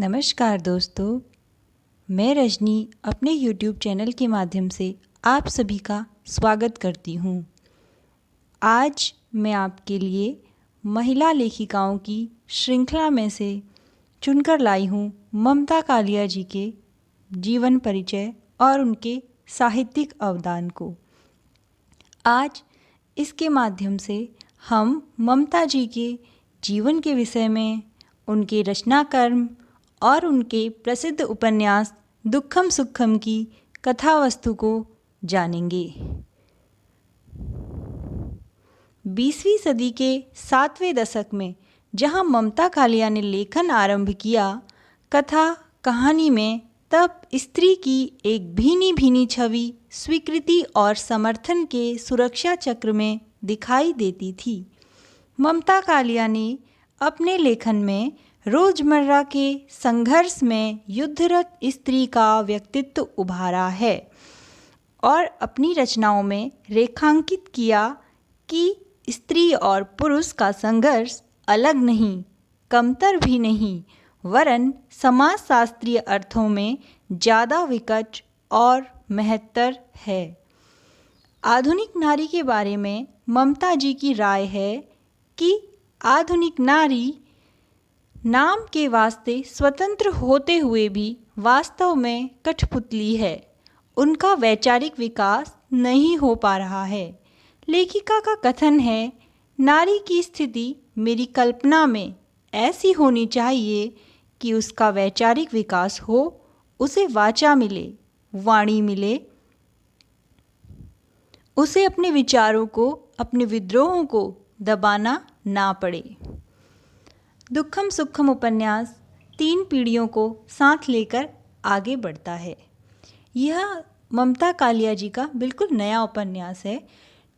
नमस्कार दोस्तों, मैं रजनी अपने YouTube चैनल के माध्यम से आप सभी का स्वागत करती हूँ। आज मैं आपके लिए महिला लेखिकाओं की श्रृंखला में से चुनकर लाई हूँ ममता कालिया जी के जीवन परिचय और उनके साहित्यिक अवदान को। आज इसके माध्यम से हम ममता जी के जीवन के विषय में, उनके रचना कर्म और उनके प्रसिद्ध उपन्यास दुक्खम सुक्खम की कथा वस्तु को जानेंगे। 20वीं सदी के 7वें दशक में जहां ममता कालिया ने लेखन आरंभ किया, कथा कहानी में तब स्त्री की एक भीनी भीनी छवि स्वीकृति और समर्थन के सुरक्षा चक्र में दिखाई देती थी। ममता कालिया ने अपने लेखन में रोजमर्रा के संघर्ष में युद्धरत स्त्री का व्यक्तित्व उभारा है और अपनी रचनाओं में रेखांकित किया कि स्त्री और पुरुष का संघर्ष अलग नहीं, कमतर भी नहीं, वरन समाजशास्त्रीय अर्थों में ज़्यादा विकट और महत्तर है। आधुनिक नारी के बारे में ममता जी की राय है कि आधुनिक नारी नाम के वास्ते स्वतंत्र होते हुए भी वास्तव में कठपुतली है। उनका वैचारिक विकास नहीं हो पा रहा है। लेखिका का कथन है, नारी की स्थिति मेरी कल्पना में ऐसी होनी चाहिए कि उसका वैचारिक विकास हो, उसे वाचा मिले, वाणी मिले, उसे अपने विचारों को, अपने विद्रोहों को दबाना ना पड़े। दुक्खम सुक्खम उपन्यास 3 पीढ़ियों को साथ लेकर आगे बढ़ता है। यह ममता कालिया जी का बिल्कुल नया उपन्यास है।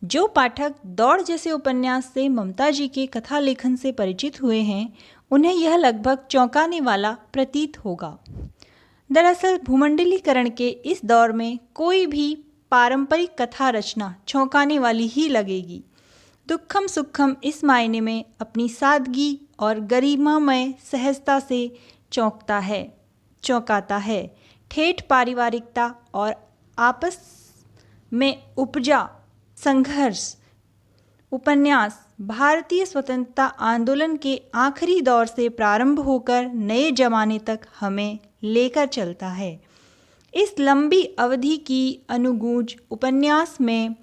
जो पाठक दौड़ जैसे उपन्यास से ममता जी के कथा लेखन से परिचित हुए हैं, उन्हें यह लगभग चौंकाने वाला प्रतीत होगा। दरअसल भूमंडलीकरण के इस दौर में कोई भी पारंपरिक कथा रचना चौंकाने वाली ही लगेगी। दुक्खम सुक्खम इस मायने में अपनी सादगी और गरिमामय सहजता से चौंकाता है। ठेठ पारिवारिकता और आपस में उपजा संघर्ष उपन्यास भारतीय स्वतंत्रता आंदोलन के आखिरी दौर से प्रारंभ होकर नए जमाने तक हमें लेकर चलता है। इस लंबी अवधि की अनुगूंज उपन्यास में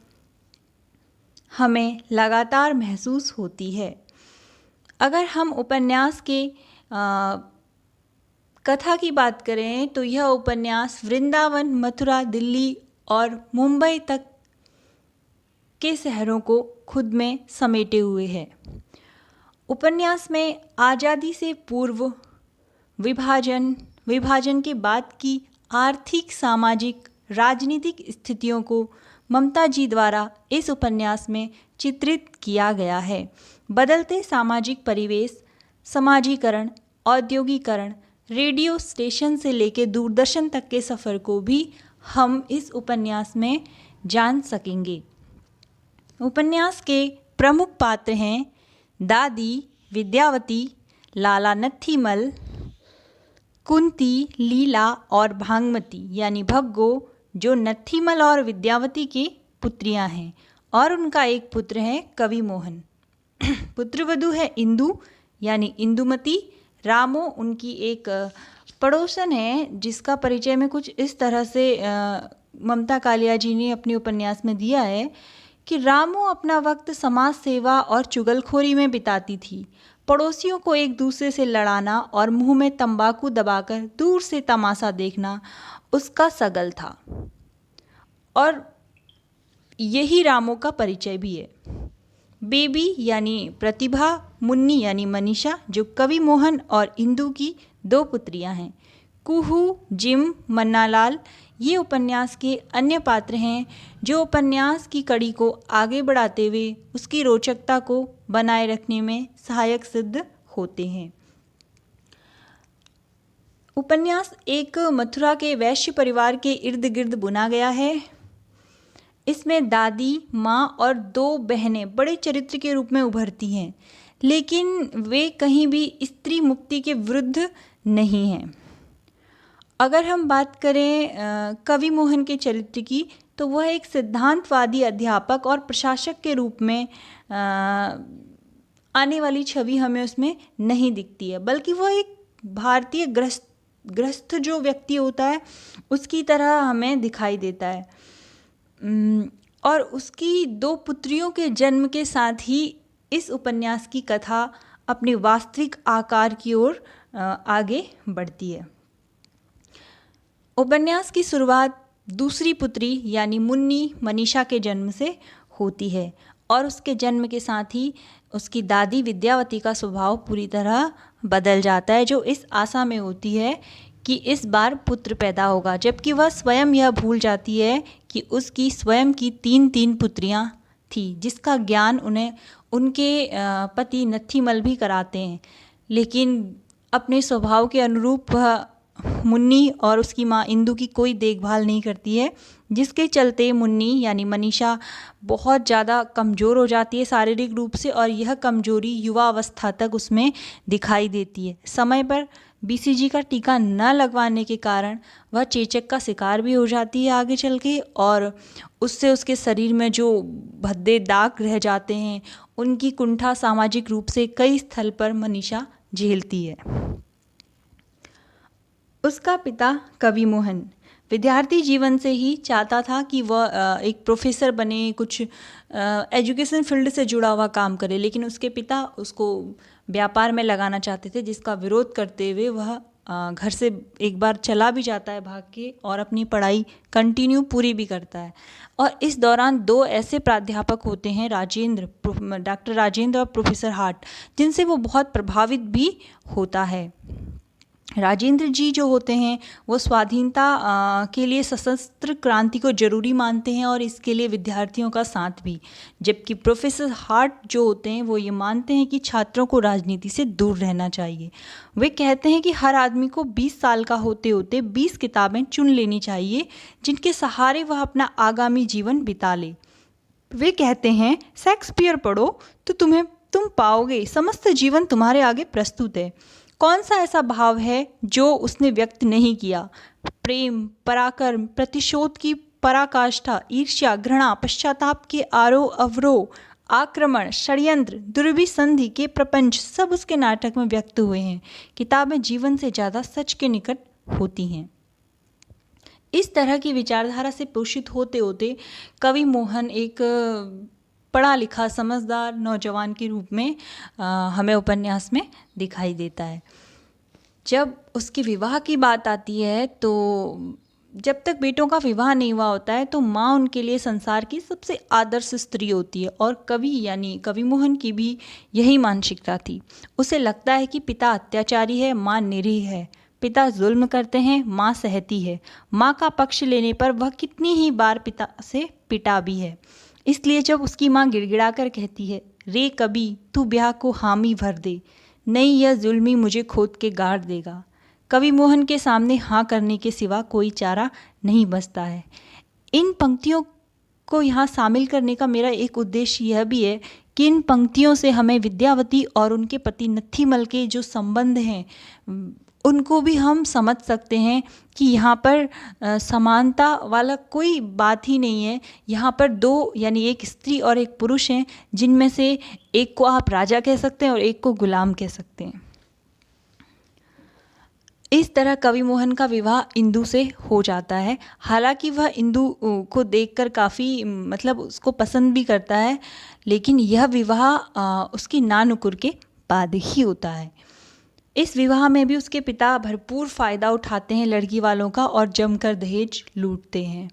हमें लगातार महसूस होती है। अगर हम उपन्यास के कथा की बात करें तो यह उपन्यास वृंदावन, मथुरा, दिल्ली और मुंबई तक के शहरों को खुद में समेटे हुए है। उपन्यास में आज़ादी से पूर्व विभाजन के बाद की आर्थिक, सामाजिक, राजनीतिक स्थितियों को ममता जी द्वारा इस उपन्यास में चित्रित किया गया है। बदलते सामाजिक परिवेश, समाजीकरण, औद्योगिकरण, रेडियो स्टेशन से लेकर दूरदर्शन तक के सफ़र को भी हम इस उपन्यास में जान सकेंगे। उपन्यास के प्रमुख पात्र हैं दादी विद्यावती, लाला नत्थीमल, कुंती, लीला और भांगमती यानी भग्गो, जो नत्थीमल और विद्यावती की पुत्रियां हैं, और उनका एक पुत्र है कवि मोहन। पुत्रवधू है इंदु यानी इंदुमती। रामो उनकी एक पड़ोसन है, जिसका परिचय में कुछ इस तरह से ममता कालिया जी ने अपने उपन्यास में दिया है कि रामो अपना वक्त समाज सेवा और चुगलखोरी में बिताती थी। पड़ोसियों को एक दूसरे से लड़ाना और मुंह में तंबाकू दबाकर दूर से तमाशा देखना उसका सगल था, और यही रामो का परिचय भी है। बेबी यानी प्रतिभा, मुन्नी यानी मनीषा, जो कवि मोहन और इंदु की 2 पुत्रियां हैं। कुहू, जिम, मन्नालाल ये उपन्यास के अन्य पात्र हैं जो उपन्यास की कड़ी को आगे बढ़ाते हुए उसकी रोचकता को बनाए रखने में सहायक सिद्ध होते हैं। उपन्यास एक मथुरा के वैश्य परिवार के इर्द गिर्द बुना गया है। इसमें दादी, माँ और 2 बहनें बड़े चरित्र के रूप में उभरती हैं, लेकिन वे कहीं भी स्त्री मुक्ति के विरुद्ध नहीं है। अगर हम बात करें कवि मोहन के चरित्र की, तो वह एक सिद्धांतवादी अध्यापक और प्रशासक के रूप में आने वाली छवि हमें उसमें नहीं दिखती है, बल्कि वह एक भारतीय गृहस्थ जो व्यक्ति होता है उसकी तरह हमें दिखाई देता है। और उसकी 2 पुत्रियों के जन्म के साथ ही इस उपन्यास की कथा अपने वास्तविक आकार की ओर आगे बढ़ती है। उपन्यास की शुरुआत दूसरी पुत्री यानी मुन्नी मनीषा के जन्म से होती है और उसके जन्म के साथ ही उसकी दादी विद्यावती का स्वभाव पूरी तरह बदल जाता है, जो इस आशा में होती है कि इस बार पुत्र पैदा होगा, जबकि वह स्वयं यह भूल जाती है कि उसकी स्वयं की 3 पुत्रियां थी, जिसका ज्ञान उन्हें उनके पति नत्थीमल भी कराते हैं। लेकिन अपने स्वभाव के अनुरूप वह मुन्नी और उसकी माँ इंदु की कोई देखभाल नहीं करती है, जिसके चलते मुन्नी यानी मनीषा बहुत ज़्यादा कमज़ोर हो जाती है शारीरिक रूप से, और यह कमज़ोरी युवा अवस्था तक उसमें दिखाई देती है। समय पर BCG का टीका न लगवाने के कारण वह चेचक का शिकार भी हो जाती है आगे चल के, और उससे उसके शरीर में जो भद्दे दाग रह जाते हैं उनकी कुंठा सामाजिक रूप से कई स्थल पर मनीषा झेलती है। उसका पिता कवि मोहन विद्यार्थी जीवन से ही चाहता था कि वह एक प्रोफेसर बने, कुछ एजुकेशन फील्ड से जुड़ा हुआ काम करे, लेकिन उसके पिता उसको व्यापार में लगाना चाहते थे, जिसका विरोध करते हुए वह घर से एक बार चला भी जाता है भाग के, और अपनी पढ़ाई कंटिन्यू पूरी भी करता है। और इस दौरान 2 ऐसे प्राध्यापक होते हैं, डॉक्टर राजेंद्र और प्रोफेसर हार्ट, जिनसे वो बहुत प्रभावित भी होता है। राजेंद्र जी जो होते हैं वो स्वाधीनता के लिए सशस्त्र क्रांति को जरूरी मानते हैं और इसके लिए विद्यार्थियों का साथ भी, जबकि प्रोफेसर हार्ट जो होते हैं वो ये मानते हैं कि छात्रों को राजनीति से दूर रहना चाहिए। वे कहते हैं कि हर आदमी को 20 साल का होते होते 20 किताबें चुन लेनी चाहिए, जिनके सहारे वह अपना आगामी जीवन बिता ले। वे कहते हैं शेक्सपियर पढ़ो तो तुम पाओगे समस्त जीवन तुम्हारे आगे प्रस्तुत है। कौन सा ऐसा भाव है जो उसने व्यक्त नहीं किया? प्रेम, पराक्रम, प्रतिशोध की पराकाष्ठा, ईर्ष्या, घृणा, पश्चाताप के आरोह अवरोह, आक्रमण, षड्यंत्र, दुर्विसंधि के प्रपंच सब उसके नाटक में व्यक्त हुए हैं। किताबें जीवन से ज़्यादा सच के निकट होती हैं। इस तरह की विचारधारा से पोषित होते होते कवि मोहन एक पढ़ा लिखा समझदार नौजवान के रूप में हमें उपन्यास में दिखाई देता है। जब उसके विवाह की बात आती है तो जब तक बेटों का विवाह नहीं हुआ होता है तो माँ उनके लिए संसार की सबसे आदर्श स्त्री होती है, और कवि यानी कवि मोहन की भी यही मानसिकता थी। उसे लगता है कि पिता अत्याचारी है, माँ निरीह है, पिता जुल्म करते हैं, माँ सहती है। माँ का पक्ष लेने पर वह कितनी ही बार पिता से पिटा भी है। इसलिए जब उसकी माँ गिड़गिड़ा कर कहती है, रे कभी तू ब्याह को हामी भर दे, नहीं यह जुल्मी मुझे खोद के गाड़ देगा, कवि मोहन के सामने हाँ करने के सिवा कोई चारा नहीं बचता है। इन पंक्तियों को यहाँ शामिल करने का मेरा एक उद्देश्य यह भी है कि इन पंक्तियों से हमें विद्यावती और उनके पति नत्थीमल के जो संबंध हैं उनको भी हम समझ सकते हैं कि यहाँ पर समानता वाला कोई बात ही नहीं है। यहाँ पर 2 यानी एक स्त्री और एक पुरुष हैं, जिनमें से एक को आप राजा कह सकते हैं और एक को गुलाम कह सकते हैं। इस तरह कवि मोहन का विवाह इंदु से हो जाता है। हालांकि वह इंदु को देखकर काफ़ी उसको पसंद भी करता है, लेकिन यह विवाह उसकी नानुकुर के बाद ही होता है। इस विवाह में भी उसके पिता भरपूर फ़ायदा उठाते हैं लड़की वालों का और जमकर दहेज लूटते हैं।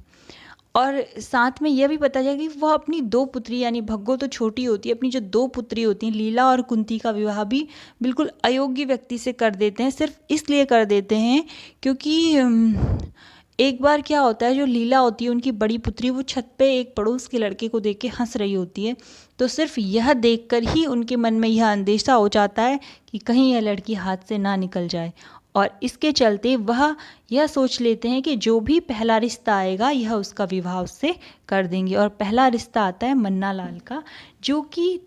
और साथ में यह भी पता चला कि वह अपनी 2 पुत्री यानी भग्गो तो छोटी होती है, अपनी जो 2 पुत्री होती हैं लीला और कुंती का विवाह भी बिल्कुल अयोग्य व्यक्ति से कर देते हैं। सिर्फ इसलिए कर देते हैं क्योंकि एक बार क्या होता है, जो लीला होती है उनकी बड़ी पुत्री, वो छत पे एक पड़ोस के लड़के को देख के हंस रही होती है, तो सिर्फ यह देखकर ही उनके मन में यह अंदेशा हो जाता है कि कहीं यह लड़की हाथ से ना निकल जाए, और इसके चलते वह यह सोच लेते हैं कि जो भी पहला रिश्ता आएगा यह उसका विवाह उससे कर देंगे। और पहला रिश्ता आता है मन्ना लाल का, जो कि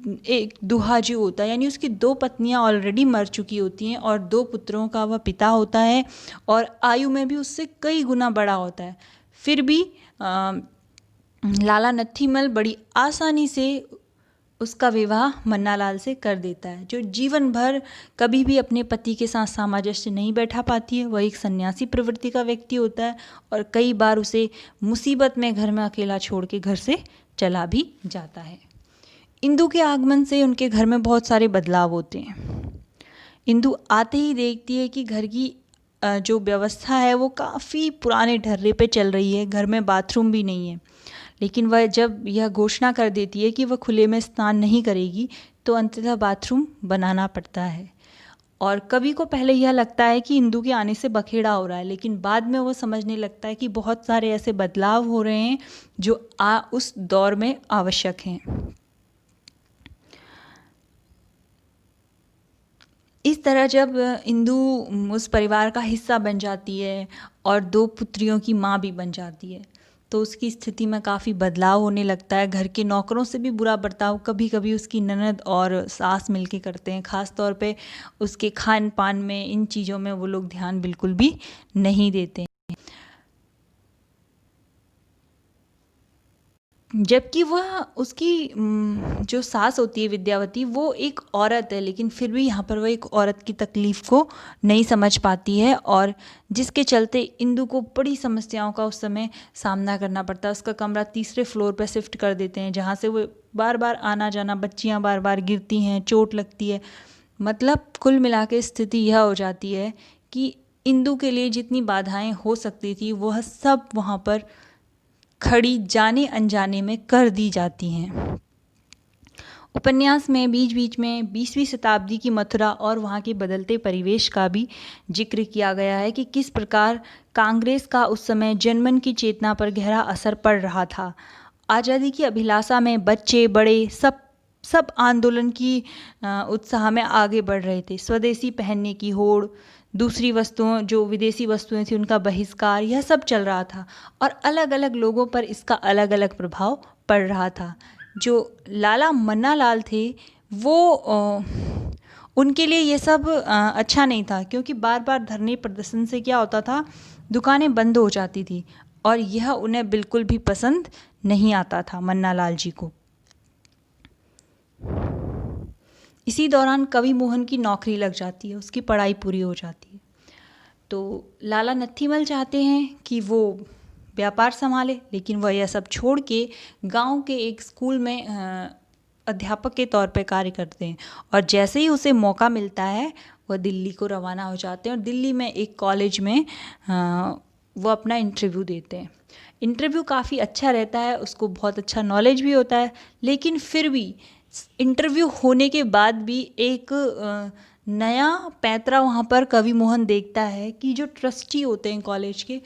एक दुहा जो होता है, यानी उसकी 2 पत्नियां ऑलरेडी मर चुकी होती हैं और 2 पुत्रों का वह पिता होता है और आयु में भी उससे कई गुना बड़ा होता है। फिर भी लाला नत्थीमल बड़ी आसानी से उसका विवाह मन्नालाल से कर देता है, जो जीवन भर कभी भी अपने पति के साथ सामंजस्य नहीं बैठा पाती है। वह एक सन्यासी प्रवृत्ति का व्यक्ति होता है और कई बार उसे मुसीबत में घर में अकेला छोड़ के घर से चला भी जाता है। इंदु के आगमन से उनके घर में बहुत सारे बदलाव होते हैं। इंदु आते ही देखती है कि घर की जो व्यवस्था है वो काफ़ी पुराने ढर्रे पे चल रही है, घर में बाथरूम भी नहीं है। लेकिन वह जब यह घोषणा कर देती है कि वह खुले में स्नान नहीं करेगी तो अंततः बाथरूम बनाना पड़ता है। और कवि को पहले यह लगता है कि इंदु के आने से बखेड़ा हो रहा है, लेकिन बाद में वो समझने लगता है कि बहुत सारे ऐसे बदलाव हो रहे हैं जो उस दौर में आवश्यक हैं। इस तरह जब इंदु उस परिवार का हिस्सा बन जाती है और 2 पुत्रियों की माँ भी बन जाती है तो उसकी स्थिति में काफ़ी बदलाव होने लगता है। घर के नौकरों से भी बुरा बर्ताव कभी कभी उसकी ननद और सास मिलके करते हैं। ख़ास तौर पे उसके खान पान में, इन चीज़ों में वो लोग ध्यान बिल्कुल भी नहीं देते। जबकि वह उसकी जो सास होती है विद्यावती, वो एक औरत है, लेकिन फिर भी यहाँ पर वह एक औरत की तकलीफ़ को नहीं समझ पाती है और जिसके चलते इंदु को बड़ी समस्याओं का उस समय सामना करना पड़ता है। उसका कमरा 3रे फ्लोर पर शिफ्ट कर देते हैं, जहाँ से वो बार बार आना जाना, बच्चियाँ बार बार गिरती हैं, चोट लगती है। मतलब कुल मिला के स्थिति यह हो जाती है कि इंदु के लिए जितनी बाधाएं हो सकती थी वह सब वहाँ पर खड़ी जाने अनजाने में कर दी जाती हैं। उपन्यास में बीच बीच में 20वीं शताब्दी की मथुरा और वहाँ के बदलते परिवेश का भी जिक्र किया गया है कि किस प्रकार कांग्रेस का उस समय जनमन की चेतना पर गहरा असर पड़ रहा था। आज़ादी की अभिलाषा में बच्चे बड़े सब आंदोलन की उत्साह में आगे बढ़ रहे थे। स्वदेशी पहनने की होड़, दूसरी वस्तुओं, जो विदेशी वस्तुएं थी उनका बहिष्कार, यह सब चल रहा था और अलग अलग लोगों पर इसका अलग अलग प्रभाव पड़ रहा था। जो लाला मन्नालाल थे वो उनके लिए ये सब अच्छा नहीं था, क्योंकि बार बार धरने प्रदर्शन से क्या होता था, दुकानें बंद हो जाती थी और यह उन्हें बिल्कुल भी पसंद नहीं आता था मन्नालाल जी को। इसी दौरान कवि मोहन की नौकरी लग जाती है, उसकी पढ़ाई पूरी हो जाती है। तो लाला नत्थीमल चाहते हैं कि वो व्यापार संभाले, लेकिन वह यह सब छोड़ के गांव के एक स्कूल में अध्यापक के तौर पे कार्य करते हैं और जैसे ही उसे मौका मिलता है वह दिल्ली को रवाना हो जाते हैं और दिल्ली में एक कॉलेज में वो अपना इंटरव्यू देते हैं। इंटरव्यू काफ़ी अच्छा रहता है, उसको बहुत अच्छा नॉलेज भी होता है, लेकिन फिर भी इंटरव्यू होने के बाद भी एक नया पैंतरा वहाँ पर कवि मोहन देखता है कि जो ट्रस्टी होते हैं कॉलेज के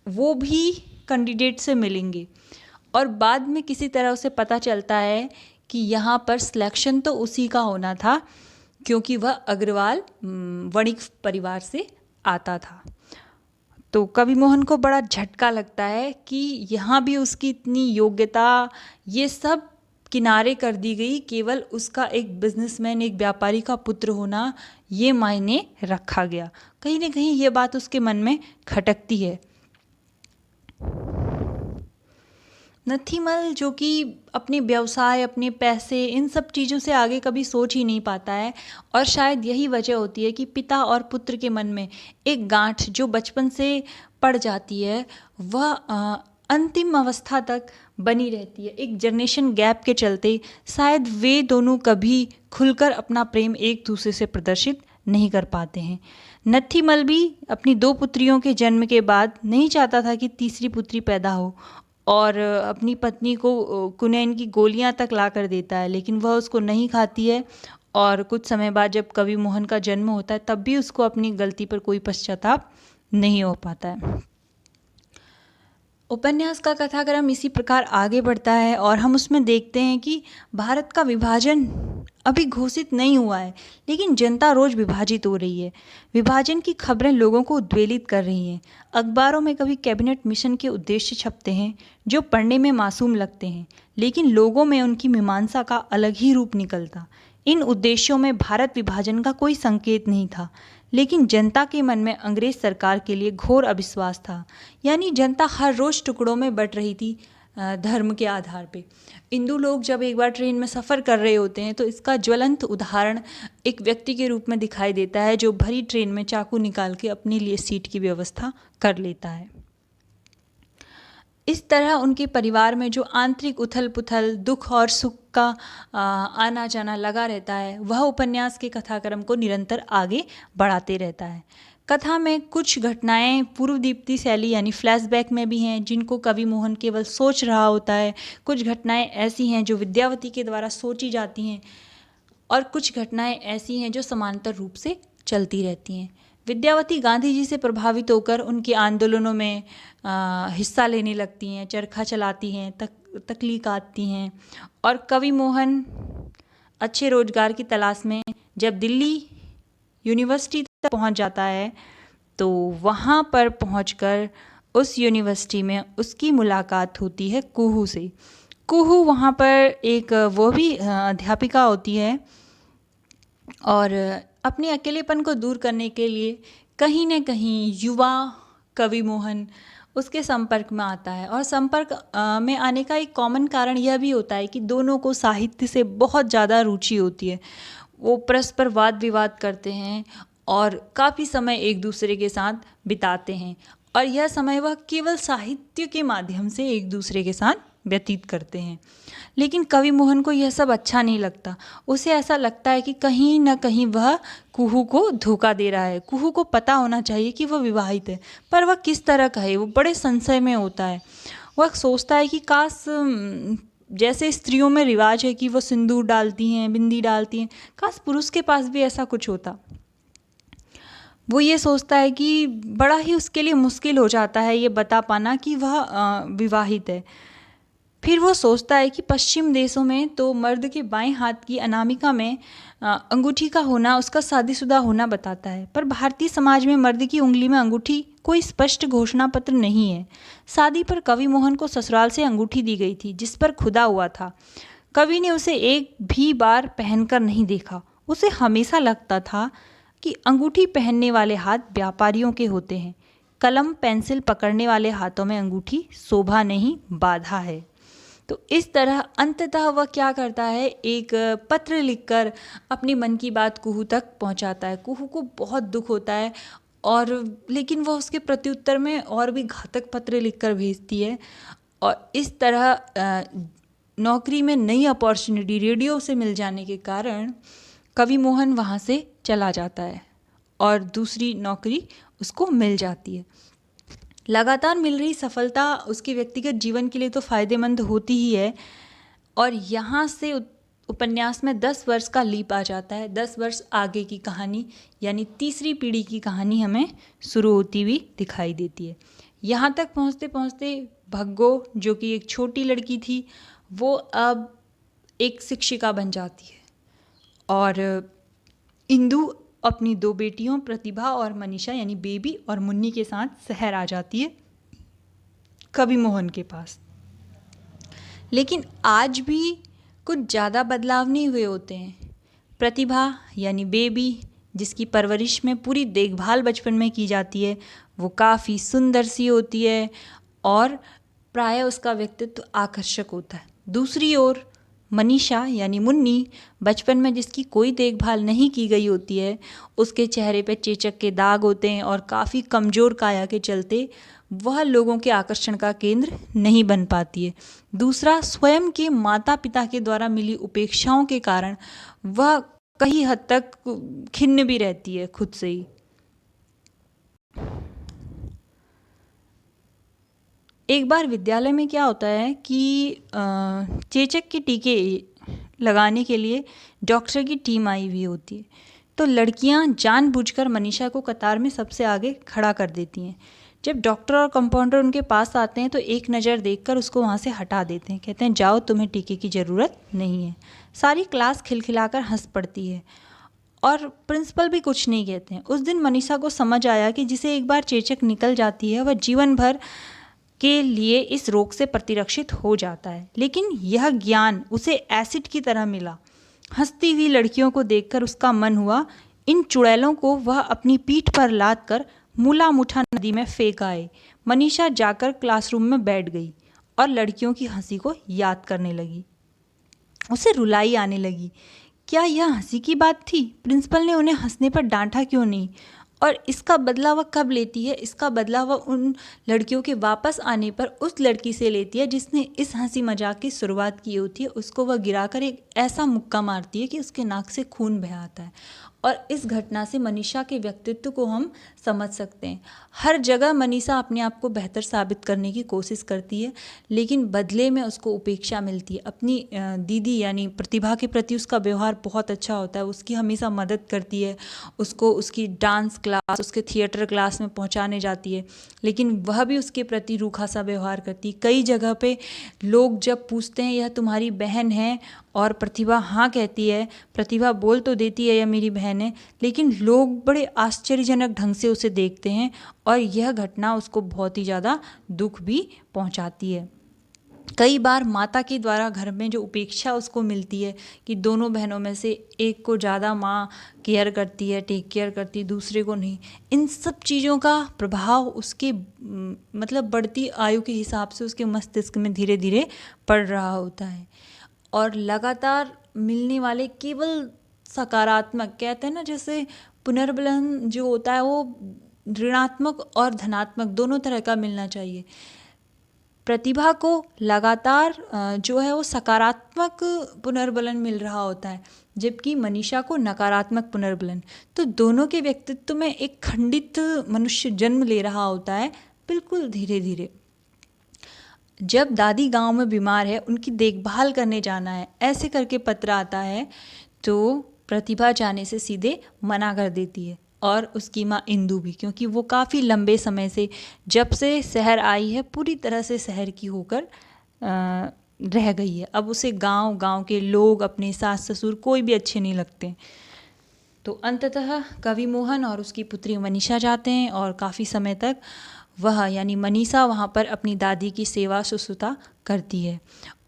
वो भी कैंडिडेट से मिलेंगे और बाद में किसी तरह उसे पता चलता है कि यहाँ पर सिलेक्शन तो उसी का होना था क्योंकि वह अग्रवाल वणिक परिवार से आता था। तो कवि मोहन को बड़ा झटका लगता है कि यहाँ भी उसकी इतनी योग्यता ये सब किनारे कर दी गई, केवल उसका एक बिजनेसमैन, एक व्यापारी का पुत्र होना ये मायने रखा गया। कहीं ना कहीं ये बात उसके मन में खटकती है। नत्थीमल जो कि अपने व्यवसाय, अपने पैसे, इन सब चीज़ों से आगे कभी सोच ही नहीं पाता है और शायद यही वजह होती है कि पिता और पुत्र के मन में एक गांठ जो बचपन से पड़ जाती है वह अंतिम अवस्था तक बनी रहती है। एक जनरेशन गैप के चलते शायद वे दोनों कभी खुलकर अपना प्रेम एक दूसरे से प्रदर्शित नहीं कर पाते हैं। नत्थीमल भी अपनी 2 पुत्रियों के जन्म के बाद नहीं चाहता था कि तीसरी पुत्री पैदा हो और अपनी पत्नी को कुनैन की गोलियां तक ला कर देता है, लेकिन वह उसको नहीं खाती है और कुछ समय बाद जब कवि मोहन का जन्म होता है तब भी उसको अपनी गलती पर कोई पश्चाताप नहीं हो पाता है। उपन्यास का कथाक्रम इसी प्रकार आगे बढ़ता है और हम उसमें देखते हैं कि भारत का विभाजन अभी घोषित नहीं हुआ है, लेकिन जनता रोज विभाजित हो रही है। विभाजन की खबरें लोगों को उद्वेलित कर रही हैं। अखबारों में कभी कैबिनेट मिशन के उद्देश्य छपते हैं जो पढ़ने में मासूम लगते हैं, लेकिन लोगों में उनकी मीमांसा का अलग ही रूप निकलता। इन उद्देश्यों में भारत विभाजन का कोई संकेत नहीं था, लेकिन जनता के मन में अंग्रेज सरकार के लिए घोर अविश्वास था। यानी जनता हर रोज टुकड़ों में बंट रही थी धर्म के आधार पे। हिंदू लोग जब एक बार ट्रेन में सफ़र कर रहे होते हैं तो इसका ज्वलंत उदाहरण एक व्यक्ति के रूप में दिखाई देता है जो भरी ट्रेन में चाकू निकाल के अपने लिए सीट की व्यवस्था कर लेता है। इस तरह उनके परिवार में जो आंतरिक उथल पुथल, दुख और सुख का आना जाना लगा रहता है, वह उपन्यास के कथाक्रम को निरंतर आगे बढ़ाते रहता है। कथा में कुछ घटनाएं पूर्व दीप्ति शैली यानी फ्लैशबैक में भी हैं, जिनको कवि मोहन केवल सोच रहा होता है। कुछ घटनाएं ऐसी हैं जो विद्यावती के द्वारा सोची जाती हैं, और कुछ घटनाएं ऐसी हैं जो समांतर रूप से चलती रहती हैं। विद्यावती गांधी जी से प्रभावित होकर उनके आंदोलनों में हिस्सा लेने लगती हैं, चरखा चलाती हैं, तकली काटती हैं। और कवि मोहन अच्छे रोजगार की तलाश में जब दिल्ली यूनिवर्सिटी तक पहुंच जाता है, तो वहाँ पर पहुंचकर उस यूनिवर्सिटी में उसकी मुलाकात होती है कुहू से। कुहू वहाँ पर एक वो भी अध्यापिका होती है, और अपने अकेलेपन को दूर करने के लिए कहीं न कहीं युवा कवि मोहन उसके संपर्क में आता है। और संपर्क में आने का एक कॉमन कारण यह भी होता है कि दोनों को साहित्य से बहुत ज़्यादा रुचि होती है। वो परस्पर वाद विवाद करते हैं और काफ़ी समय एक दूसरे के साथ बिताते हैं, और यह समय वह केवल साहित्य के माध्यम से एक दूसरे के साथ व्यतीत करते हैं। लेकिन कवि मोहन को यह सब अच्छा नहीं लगता। उसे ऐसा लगता है कि कहीं ना कहीं वह कुहू को धोखा दे रहा है। कुहू को पता होना चाहिए कि वह विवाहित है, पर वह किस तरह कहे, वो बड़े संशय में होता है। वह सोचता है कि काश जैसे स्त्रियों में रिवाज है कि वो सिंदूर डालती हैं, बिंदी डालती हैं, काश पुरुष के पास भी ऐसा कुछ होता। वो ये सोचता है कि बड़ा ही उसके लिए मुश्किल हो जाता है ये बता पाना कि वह विवाहित है। फिर वो सोचता है कि पश्चिम देशों में तो मर्द के बाएं हाथ की अनामिका में अंगूठी का होना उसका शादीशुदा होना बताता है, पर भारतीय समाज में मर्द की उंगली में अंगूठी कोई स्पष्ट घोषणा पत्र नहीं है। शादी पर कवि मोहन को ससुराल से अंगूठी दी गई थी जिस पर खुदा हुआ था। कवि ने उसे एक भी बार पहनकर नहीं देखा। उसे हमेशा लगता था कि अंगूठी पहनने वाले हाथ व्यापारियों के होते हैं। कलम पेंसिल पकड़ने वाले हाथों में अंगूठी शोभा नहीं, बाधा है। तो इस तरह अंततः वह क्या करता है, एक पत्र लिखकर अपनी मन की बात कुहू तक पहुंचाता है। कुहू को बहुत दुख होता है, और लेकिन वह उसके प्रत्युत्तर में और भी घातक पत्र लिखकर भेजती है। और इस तरह नौकरी में नई अपॉर्चुनिटी रेडियो से मिल जाने के कारण कवि मोहन वहाँ से चला जाता है और दूसरी नौकरी उसको मिल जाती है। लगातार मिल रही सफलता उसके व्यक्तिगत जीवन के लिए तो फ़ायदेमंद होती ही है, और यहाँ से उपन्यास में 10 वर्ष का लीप आ जाता है। 10 वर्ष आगे की कहानी यानी तीसरी पीढ़ी की कहानी हमें शुरू होती हुई दिखाई देती है। यहाँ तक पहुँचते पहुँचते भग्गो, जो कि एक छोटी लड़की थी, वो अब एक शिक्षिका बन जाती है, और इंदु अपनी 2 बेटियों प्रतिभा और मनीषा यानी बेबी और मुन्नी के साथ शहर आ जाती है कवि मोहन के पास। लेकिन आज भी कुछ ज़्यादा बदलाव नहीं हुए होते हैं। प्रतिभा यानी बेबी, जिसकी परवरिश में पूरी देखभाल बचपन में की जाती है, वो काफ़ी सुंदर सी होती है और प्रायः उसका व्यक्तित्व आकर्षक होता है। दूसरी ओर मनीषा यानी मुन्नी, बचपन में जिसकी कोई देखभाल नहीं की गई होती है, उसके चेहरे पे चेचक के दाग होते हैं और काफ़ी कमज़ोर काया के चलते वह लोगों के आकर्षण का केंद्र नहीं बन पाती है। दूसरा, स्वयं के माता पिता के द्वारा मिली उपेक्षाओं के कारण वह कई हद तक खिन्न भी रहती है खुद से ही। एक बार विद्यालय में क्या होता है कि चेचक के टीके लगाने के लिए डॉक्टर की टीम आई हुई होती है, तो लड़कियां जानबूझकर मनीषा को कतार में सबसे आगे खड़ा कर देती हैं। जब डॉक्टर और कंपाउंडर उनके पास आते हैं तो एक नज़र देखकर उसको वहाँ से हटा देते हैं, कहते हैं जाओ, तुम्हें टीके की ज़रूरत नहीं है। सारी क्लास खिलखिलाकर हंस पड़ती है और प्रिंसिपल भी कुछ नहीं कहते हैं। उस दिन मनीषा को समझ आया कि जिसे एक बार चेचक निकल जाती है वह जीवन भर के लिए इस रोग से प्रतिरक्षित हो जाता है। लेकिन यह ज्ञान उसे एसिड की तरह मिला। हंसती हुई लड़कियों को देखकर उसका मन हुआ इन चुड़ैलों को वह अपनी पीठ पर लाद कर मूला मुठा नदी में फेंक आए। मनीषा जाकर क्लासरूम में बैठ गई और लड़कियों की हंसी को याद करने लगी। उसे रुलाई आने लगी। क्या यह हंसी की बात थी? प्रिंसिपल ने उन्हें हंसने पर डांटा क्यों नहीं? और इसका बदला वह कब लेती है? इसका बदला वह उन लड़कियों के वापस आने पर उस लड़की से लेती है जिसने इस हंसी मजाक की शुरुआत की होती है। उसको वह गिराकर एक ऐसा मुक्का मारती है कि उसके नाक से खून बह आता है। और इस घटना से मनीषा के व्यक्तित्व को हम समझ सकते हैं। हर जगह मनीषा अपने आप को बेहतर साबित करने की कोशिश करती है, लेकिन बदले में उसको उपेक्षा मिलती है। अपनी दीदी यानी प्रतिभा के प्रति उसका व्यवहार बहुत अच्छा होता है, उसकी हमेशा मदद करती है, उसको उसकी डांस क्लास, उसके थिएटर क्लास में पहुंचाने जाती है, लेकिन वह भी उसके प्रति रूखा सा व्यवहार करती है। कई जगह पे लोग जब पूछते हैं यह तुम्हारी बहन है और प्रतिभा हाँ कहती है, प्रतिभा बोल तो देती है यह मेरी बहन है, लेकिन लोग बड़े आश्चर्यजनक ढंग से उसे देखते हैं और यह घटना उसको बहुत ही ज़्यादा दुख भी पहुंचाती है। कई बार माता के द्वारा घर में जो उपेक्षा उसको मिलती है कि दोनों बहनों में से एक को ज़्यादा माँ केयर करती है, टेक केयर करती है, दूसरे को नहीं, इन सब चीज़ों का प्रभाव उसके मतलब बढ़ती आयु के हिसाब से उसके मस्तिष्क में धीरे धीरे पड़ रहा होता है। और लगातार मिलने वाले केवल सकारात्मक, कहते हैं ना जैसे पुनर्बलन जो होता है वो ऋणात्मक और धनात्मक दोनों तरह का मिलना चाहिए। प्रतिभा को लगातार जो है वो सकारात्मक पुनर्बलन मिल रहा होता है, जबकि मनीषा को नकारात्मक पुनर्बलन। तो दोनों के व्यक्तित्व में एक खंडित मनुष्य जन्म ले रहा होता है बिल्कुल धीरे धीरे। जब दादी गांव में बीमार है, उनकी देखभाल करने जाना है, ऐसे करके पत्र आता है तो प्रतिभा जाने से सीधे मना कर देती है। और उसकी माँ इंदु भी, क्योंकि वो काफ़ी लंबे समय से जब से शहर आई है पूरी तरह से शहर की होकर रह गई है। अब उसे गांव के लोग, अपने सास ससुर कोई भी अच्छे नहीं लगते। तो अंततः कवि मोहन और उसकी पुत्री मनीषा जाते हैं और काफ़ी समय तक वह यानी मनीषा वहाँ पर अपनी दादी की सेवा शुश्रूषा करती है।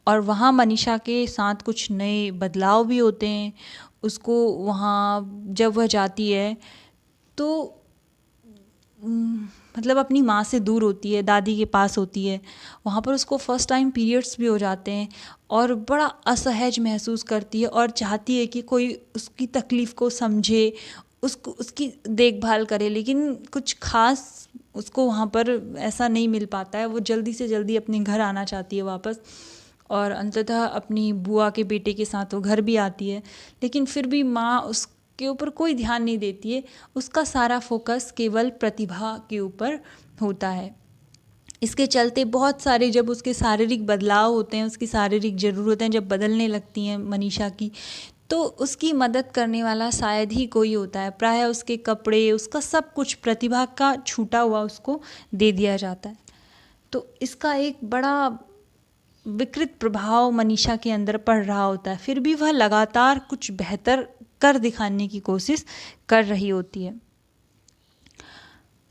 और वहाँ मनीषा के साथ कुछ नए बदलाव भी होते हैं। उसको वहाँ जब वह जाती है तो मतलब अपनी माँ से दूर होती है, दादी के पास होती है, वहाँ पर उसको फर्स्ट टाइम पीरियड्स भी हो जाते हैं और बड़ा असहज महसूस करती है और चाहती है कि कोई उसकी तकलीफ़ को समझे, उसको उसकी देखभाल करे, लेकिन कुछ खास उसको वहाँ पर ऐसा नहीं मिल पाता है। वो जल्दी से जल्दी अपने घर आना चाहती है वापस और अंततः अपनी बुआ के बेटे के साथ वो घर भी आती है, लेकिन फिर भी माँ उसके ऊपर कोई ध्यान नहीं देती है। उसका सारा फोकस केवल प्रतिभा के ऊपर होता है। इसके चलते बहुत सारे जब उसके शारीरिक बदलाव होते हैं, उसकी शारीरिक ज़रूरतें जब बदलने लगती हैं मनीषा की, तो उसकी मदद करने वाला शायद ही कोई होता है। प्रायः उसके कपड़े, उसका सब कुछ प्रतिभा का छूटा हुआ उसको दे दिया जाता है। तो इसका एक बड़ा विकृत प्रभाव मनीषा के अंदर पड़ रहा होता है। फिर भी वह लगातार कुछ बेहतर कर दिखाने की कोशिश कर रही होती है।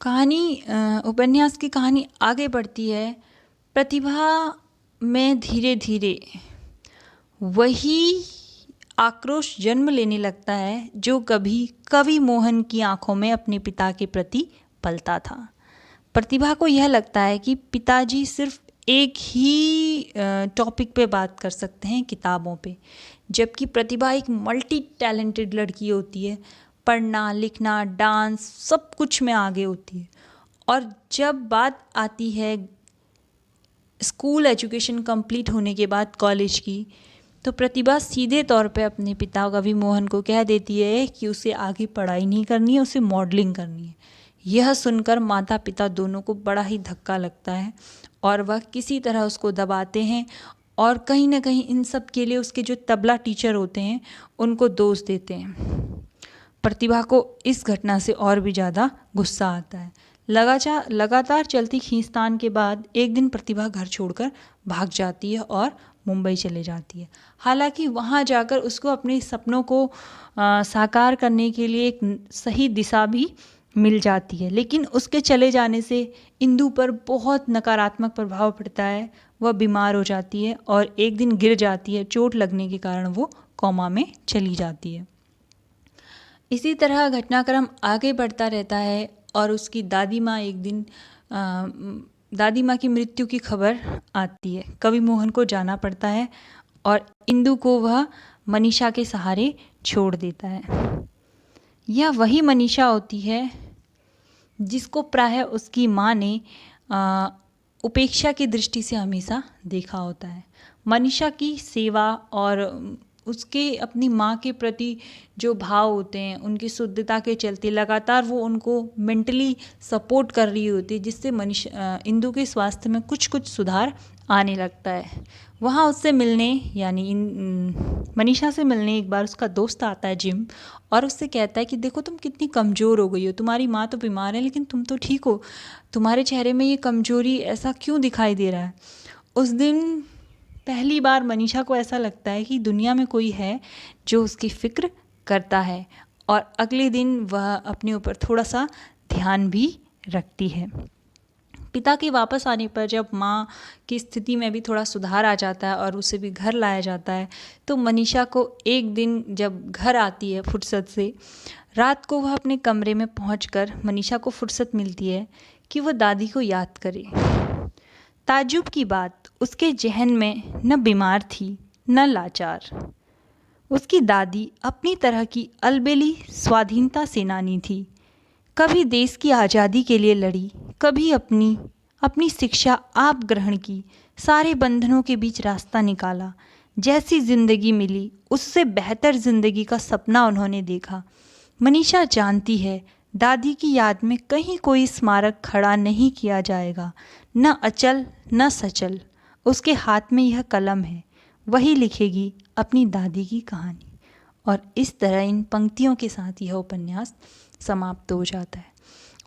कहानी उपन्यास की कहानी आगे बढ़ती है। प्रतिभा में धीरे धीरे वही आक्रोश जन्म लेने लगता है जो कभी कवि मोहन की आंखों में अपने पिता के प्रति पलता था। प्रतिभा को यह लगता है कि पिताजी सिर्फ एक ही टॉपिक पे बात कर सकते हैं, किताबों पे, जबकि प्रतिभा एक मल्टी टैलेंटेड लड़की होती है। पढ़ना, लिखना, डांस सब कुछ में आगे होती है। और जब बात आती है स्कूल एजुकेशन कंप्लीट होने के बाद कॉलेज की, तो प्रतिभा सीधे तौर पे अपने पिता कवि मोहन को कह देती है कि उसे आगे पढ़ाई नहीं करनी है, उसे मॉडलिंग करनी है। यह सुनकर माता पिता दोनों को बड़ा ही धक्का लगता है और वह किसी तरह उसको दबाते हैं और कहीं ना कहीं इन सब के लिए उसके जो तबला टीचर होते हैं उनको दोष देते हैं। प्रतिभा को इस घटना से और भी ज़्यादा गुस्सा आता है। लगातार चलती खींचतान के बाद एक दिन प्रतिभा घर छोड़कर भाग जाती है और मुंबई चले जाती है। हालांकि वहाँ जाकर उसको अपने सपनों को साकार करने के लिए एक सही दिशा भी मिल जाती है, लेकिन उसके चले जाने से इंदु पर बहुत नकारात्मक प्रभाव पड़ता है। वह बीमार हो जाती है और एक दिन गिर जाती है। चोट लगने के कारण वो कोमा में चली जाती है। इसी तरह घटनाक्रम आगे बढ़ता रहता है और उसकी दादी माँ एक दिन दादी माँ की मृत्यु की खबर आती है। कवि मोहन को जाना पड़ता है और इंदु को वह मनीषा के सहारे छोड़ देता है। यह वही मनीषा होती है जिसको प्रायः उसकी माँ ने उपेक्षा की दृष्टि से हमेशा देखा होता है। मनीषा की सेवा और उसके अपनी माँ के प्रति जो भाव होते हैं, उनकी शुद्धता के चलते लगातार वो उनको मेंटली सपोर्ट कर रही होती है, जिससे इंदु के स्वास्थ्य में कुछ सुधार आने लगता है। वहाँ उससे मिलने यानी मनीषा से मिलने एक बार उसका दोस्त आता है जिम, और उससे कहता है कि देखो तुम कितनी कमज़ोर हो गई हो, तुम्हारी माँ तो बीमार है लेकिन तुम तो ठीक हो, तुम्हारे चेहरे में ये कमज़ोरी ऐसा क्यों दिखाई दे रहा है। उस दिन पहली बार मनीषा को ऐसा लगता है कि दुनिया में कोई है जो उसकी फ़िक्र करता है, और अगले दिन वह अपने ऊपर थोड़ा सा ध्यान भी रखती है। पिता के वापस आने पर जब माँ की स्थिति में भी थोड़ा सुधार आ जाता है और उसे भी घर लाया जाता है, तो मनीषा को एक दिन जब घर आती है फुर्सत से, रात को वह अपने कमरे में पहुंचकर मनीषा को फुर्सत मिलती है कि वह दादी को याद करे। ताज्जुब की बात, उसके जहन में न बीमार थी न लाचार। उसकी दादी अपनी तरह की अलबेली स्वाधीनता सेनानी थी। कभी देश की आज़ादी के लिए लड़ी, कभी अपनी शिक्षा आप ग्रहण की, सारे बंधनों के बीच रास्ता निकाला। जैसी ज़िंदगी मिली उससे बेहतर ज़िंदगी का सपना उन्होंने देखा। मनीषा जानती है दादी की याद में कहीं कोई स्मारक खड़ा नहीं किया जाएगा, न अचल न सचल। उसके हाथ में यह कलम है, वही लिखेगी अपनी दादी की कहानी। और इस तरह इन पंक्तियों के साथ यह उपन्यास समाप्त हो जाता है।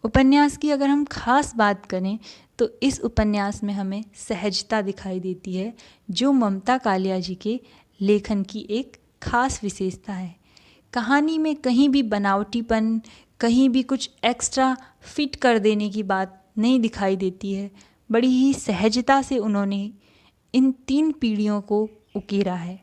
उपन्यास की अगर हम खास बात करें तो इस उपन्यास में हमें सहजता दिखाई देती है, जो ममता कालिया जी के लेखन की एक खास विशेषता है। कहानी में कहीं भी बनावटीपन, कहीं भी कुछ एक्स्ट्रा फिट कर देने की बात नहीं दिखाई देती है। बड़ी ही सहजता से उन्होंने इन 3 पीढ़ियों को उकेरा है।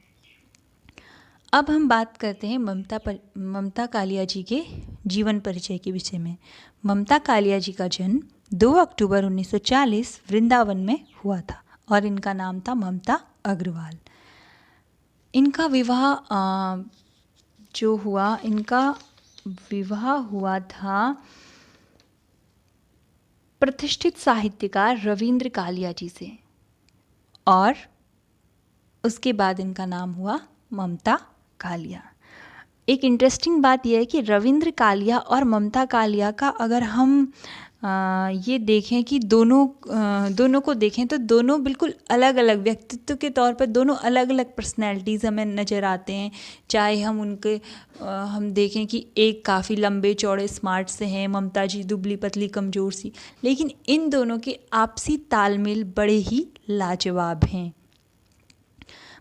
अब हम बात करते हैं ममता कालिया जी के जीवन परिचय के विषय में। ममता कालिया जी का जन्म 2 अक्टूबर 1940 वृंदावन में हुआ था और इनका नाम था ममता अग्रवाल। इनका विवाह हुआ था प्रतिष्ठित साहित्यकार रविंद्र कालिया जी से, और उसके बाद इनका नाम हुआ ममता कालिया। एक इंटरेस्टिंग बात यह है कि रविंद्र कालिया और ममता कालिया का अगर हम ये देखें कि दोनों को देखें तो दोनों बिल्कुल अलग अलग व्यक्तित्व के तौर पर दोनों अलग अलग पर्सनैलिटीज़ हमें नज़र आते हैं। चाहे हम देखें कि एक काफ़ी लंबे चौड़े स्मार्ट से हैं, ममता जी दुबली पतली कमज़ोर सी, लेकिन इन दोनों के आपसी तालमेल बड़े ही लाजवाब हैं।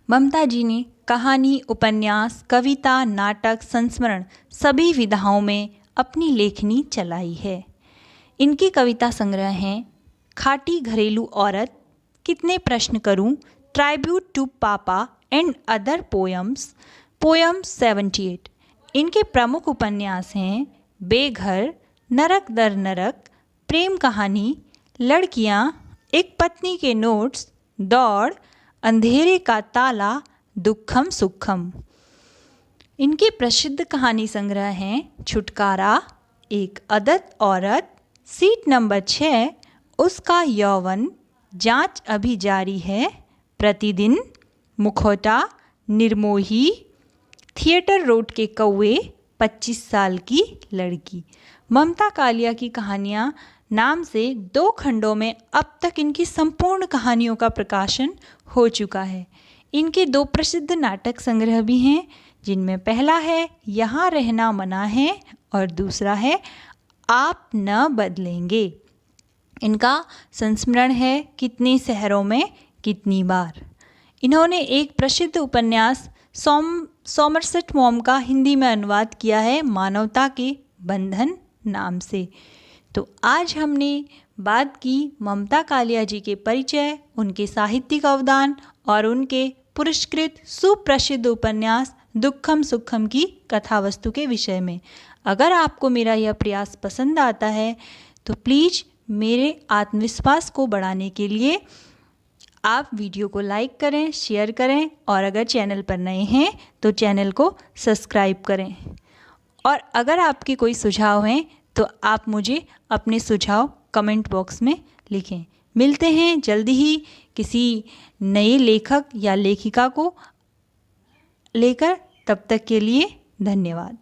ममता जी ने कहानी, उपन्यास, कविता, नाटक, संस्मरण सभी विधाओं में अपनी लेखनी चलाई है। इनकी कविता संग्रह हैं खाटी घरेलू औरत, कितने प्रश्न करूं, ट्राइब्यूट टू पापा एंड अदर पोयम्स 78। इनके प्रमुख उपन्यास हैं बेघर, नरक दर नरक, प्रेम कहानी, लड़कियां, एक पत्नी के नोट्स, दौड़, अंधेरे का ताला, दुखम सुखम। इनके प्रसिद्ध कहानी संग्रह हैं छुटकारा, एक अदद औरत, सीट नंबर 6, उसका यौवन, जांच अभी जारी है, प्रतिदिन, मुखौटा, निर्मोही, थिएटर रोड के कौवे, 25 साल की लड़की। ममता कालिया की कहानियाँ नाम से 2 खंडों में अब तक इनकी संपूर्ण कहानियों का प्रकाशन हो चुका है। इनके 2 प्रसिद्ध नाटक संग्रह भी हैं, जिनमें पहला है यहाँ रहना मना है और दूसरा है आप न बदलेंगे। इनका संस्मरण है कितने शहरों में कितनी बार। इन्होंने एक प्रसिद्ध उपन्यास सॉमरसेट मॉम का हिंदी में अनुवाद किया है मानवता के बंधन नाम से। तो आज हमने बात की ममता कालिया जी के परिचय, उनके साहित्यिक अवदान और उनके पुरस्कृत सुप्रसिद्ध उपन्यास दुखम सुखम की कथा वस्तु के विषय में। अगर आपको मेरा यह प्रयास पसंद आता है तो प्लीज़ मेरे आत्मविश्वास को बढ़ाने के लिए आप वीडियो को लाइक करें, शेयर करें और अगर चैनल पर नए हैं तो चैनल को सब्सक्राइब करें। और अगर आपके कोई सुझाव हैं तो आप मुझे अपने सुझाव कमेंट बॉक्स में लिखें। मिलते हैं जल्दी ही किसी नए लेखक या लेखिका को लेकर। तब तक के लिए धन्यवाद।